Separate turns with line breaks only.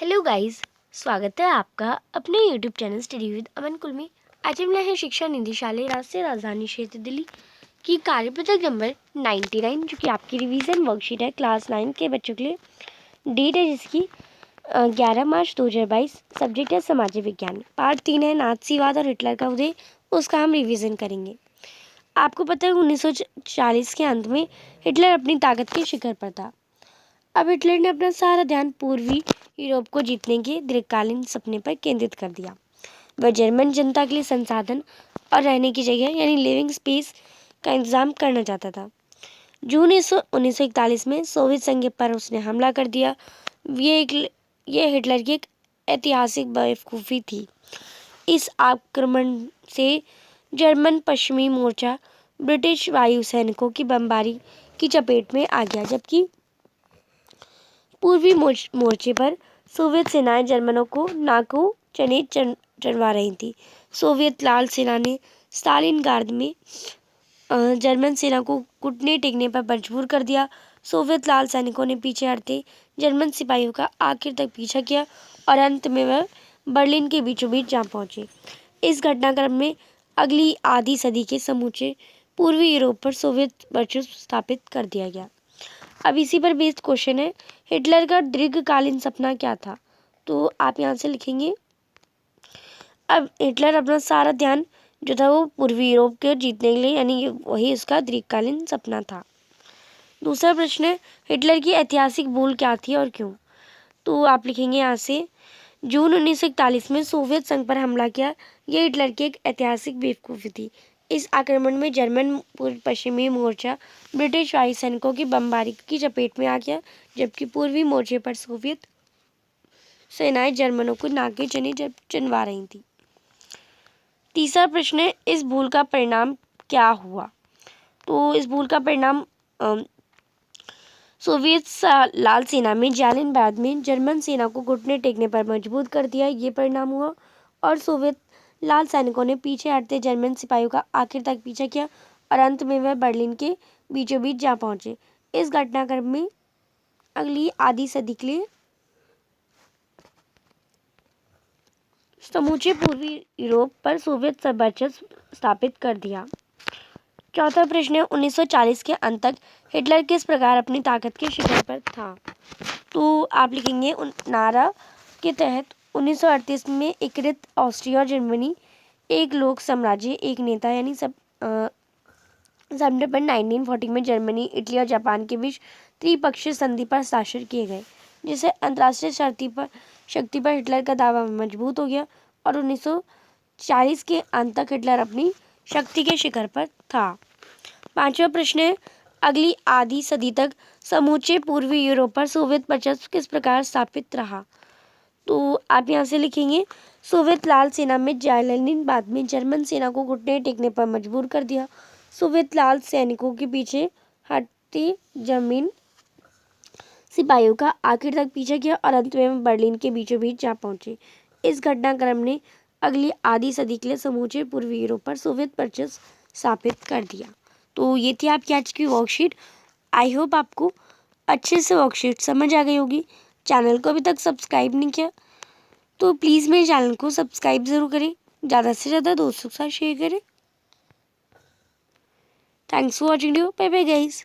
Hello guys, स्वागत है आपका अपने यूट्यूब चैनल स्टडी विद अमन कुल में। आज हम लाए हैं शिक्षा निदेशालय राष्ट्रीय राजधानी क्षेत्र दिल्ली की कार्यपत्रक नंबर 99, जो कि आपकी रिवीजन वर्कशीट है क्लास 9 के बच्चों के लिए। डेट है जिसकी 11 मार्च 2022। सब्जेक्ट है सामाजिक विज्ञान। पार्ट 3 है नाथसीवाद और हिटलर का उदय, उसका हम रिविज़न करेंगे। आपको पता है 1940 के अंत में हिटलर अपनी ताकत के शिखर पर था। अब हिटलर ने अपना सारा ध्यान पूर्वी यूरोप को जीतने के दीर्घकालीन सपने पर केंद्रित कर दिया। वह जर्मन जनता के लिए संसाधन और रहने की जगह यानी लिविंग स्पेस का इंतजाम करना चाहता था। जून 1941 में सोवियत संघ पर उसने हमला कर दिया। ये हिटलर की एक ऐतिहासिक बेवकूफ़ी थी। इस आक्रमण से जर्मन पश्चिमी मोर्चा ब्रिटिश वायु सैनिकों की बमबारी की चपेट में आ गया, जबकि पूर्वी मोर्चे पर सोवियत सेनाएं जर्मनों को नाको चने चढ़वा रही थी। सोवियत लाल सेना ने स्टालिनग्राद में जर्मन सेना को घुटने टेकने पर मजबूर कर दिया। सोवियत लाल सैनिकों ने पीछे हटते जर्मन सिपाहियों का आखिर तक पीछा किया और अंत में वह बर्लिन के बीचों बीच जा पहुंचे। इस घटनाक्रम में अगली आधी सदी के समूचे पूर्वी यूरोप पर सोवियत वर्चस्व स्थापित कर दिया गया। अब इसी पर बेस्ड क्वेश्चन है, हिटलर का दीर्घकालीन सपना क्या था? तो आप यहाँ से लिखेंगे। अब हिटलर अपना सारा ध्यान जो था वो पूर्वी यूरोप के जीतने के लिए, यानी वही उसका दीर्घकालीन सपना था। दूसरा प्रश्न है, हिटलर की ऐतिहासिक भूल क्या थी और क्यों? तो आप लिखेंगे यहाँ से, जून 1941 में सोवियत संघ पर हमला किया, यह हिटलर की एक ऐतिहासिक बेवकूफ़ी थी। इस आक्रमण में जर्मन पश्चिमी मोर्चा ब्रिटिश वायु सैनिकों की बमबारी की चपेट में आ गया, जबकि पूर्वी मोर्चे पर सोवियत सेनाएं जर्मनों को नाके चने चनवा रही थी। तीसरा प्रश्न है, इस भूल का परिणाम क्या हुआ? तो इस भूल का परिणाम सोवियत लाल सेना में जालियनवाला में जर्मन सेना को घुटने टेकने पर मजबूर कर दिया, ये परिणाम हुआ। और सोवियत लाल सैनिकों ने पीछे हटते जर्मन सिपाहियों का आखिर तक पीछा किया और अंत में वह बर्लिन के बीचों बीच जा पहुंचे। इस घटनाक्रम में अगली आधी सदी के लिए समूचे पूर्वी यूरोप पर सोवियत वर्चस्व स्थापित कर दिया। चौथा प्रश्न है, 1940 के अंत तक हिटलर किस प्रकार अपनी ताकत के शिखर पर था? तो आप लिखेंगे, नारा के तहत 1938 में एकीकृत ऑस्ट्रिया और जर्मनी एक लोक साम्राज्य, एक नेता यानी सितंबर 1940 में जर्मनी, इटली और जापान के बीच त्रिपक्षीय संधि पर हस्ताक्षर किए गए, जिससे अंतर्राष्ट्रीय शक्ति पर हिटलर का दावा मजबूत हो गया और 1940 के अंत तक हिटलर अपनी शक्ति के शिखर पर था। पांचवा प्रश्न है, अगली आधी सदी तक समूचे पूर्वी यूरोप पर सोवियत वर्चस्व किस प्रकार स्थापित रहा? तो आप यहाँ से लिखेंगे, सोवियत लाल सेना में जालियनवाला में जर्मन सेना को घुटने टेकने पर मजबूर कर दिया। सोवियत लाल सैनिकों के पीछे हटते जर्मन सिपाहियों का आखिर तक पीछा किया और अंत में बर्लिन के बीचों बीच जा पहुंचे। इस घटनाक्रम ने अगली आधी सदी के लिए समूचे पूर्वी यूरोप पर सोवियत वर्चस्व स्थापित कर दिया। तो ये थी आपकी आज की वर्कशीट। आई होप आपको अच्छे से वर्कशीट समझ आ गई होगी। चैनल को अभी तक सब्सक्राइब नहीं किया तो प्लीज़ मेरे चैनल को सब्सक्राइब ज़रूर करें, ज़्यादा से ज़्यादा दोस्तों के साथ शेयर करें। Thanks for watching video. Bye bye guys.